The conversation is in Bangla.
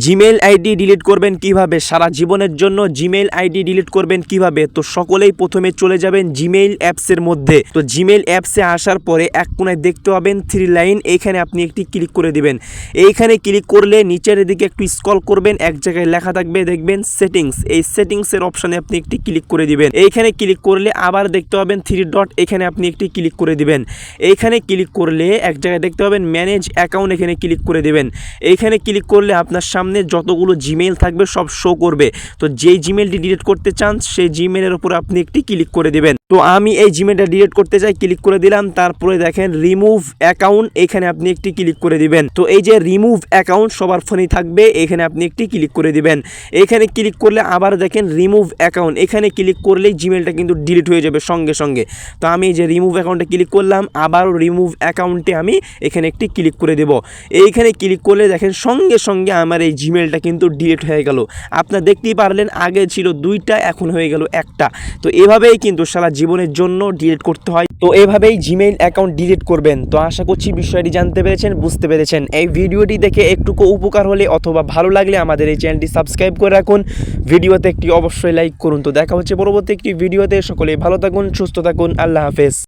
জিমেইল আইডি ডিলিট করবেন কিভাবে, সারা জীবনের জন্য জিমেইল আইডি ডিলিট করবেন কিভাবে। তো সকলেই প্রথমে চলে যাবেন জিমেইল অ্যাপসের মধ্যে। তো জিমেইল অ্যাপসে আসার পরে এক কোণায় দেখতে পাবেন 3 লাইন, এইখানে আপনি একটি ক্লিক করে দিবেন। এইখানে ক্লিক করলে নিচের দিকে একটু স্ক্রল করবেন, এক জায়গায় লেখা থাকবে দেখবেন সেটিংস। এই সেটিংসের অপশানে আপনি একটি ক্লিক করে দিবেন। এইখানে ক্লিক করলে আবার দেখতে পাবেন 3 ডট, এখানে আপনি একটি ক্লিক করে দিবেন। এইখানে ক্লিক করলে এক জায়গায় দেখতে পাবেন ম্যানেজ অ্যাকাউন্ট, এখানে ক্লিক করে দিবেন। এইখানে ক্লিক করলে আপনার সামনে যতগুলো জিমেইল থাকবে সব শো করবে। তো যেই জিমেইলটি ডিলিট করতে চান সেই জিমেইলের উপর আপনি একটি ক্লিক করে দিবেন। তো আমি এই জিমেইলটা ডিলিট করতে চাই, ক্লিক করে দিলাম। তারপরে দেখেন রিমুভ অ্যাকাউন্ট, এখানে আপনি একটি ক্লিক করে দিবেন। তো এই যে রিমুভ অ্যাকাউন্ট সবার ফোনেই থাকবে, এখানে আপনি একটি ক্লিক করে দিবেন। এখানে ক্লিক করলে আবার দেখেন রিমুভ অ্যাকাউন্ট, এখানে ক্লিক করলেই জিমেইলটা কিন্তু ডিলিট হয়ে যাবে সঙ্গে সঙ্গে। তো আমি এই যে রিমুভ অ্যাকাউন্টে ক্লিক করলাম, আবার রিমুভ অ্যাকাউন্টে আমি এখানে একটি ক্লিক করে দেব। এইখানে ক্লিক করলে দেখেন সঙ্গে সঙ্গে আমার এই জিমেইলটা কিন্তু ডিলিট হয়ে গেল। আপনারা দেখতেই পারলেন আগে ছিল 2টা, এখন হয়ে গেল 1টা। তো এভাবেই কিন্তু সারা জীবনের জন্য ডিলিট করতে হয়। তো এভাবেই জিমেইল অ্যাকাউন্ট ডিলিট করবেন। তো আশা করছি বিষয়টি জানতে পেরেছেন, বুঝতে পেরেছেন। এই ভিডিওটি দেখে একটুকু উপকার হলে অথবা ভালো লাগলে আমাদের এই চ্যানেলটি সাবস্ক্রাইব করে রাখুন, ভিডিওতে একটি অবশ্যই লাইক করুন। তো দেখা হচ্ছে পরবর্তী একটি ভিডিওতে। সকলেই ভালো থাকুন, সুস্থ থাকুন, আল্লাহ হাফেজ।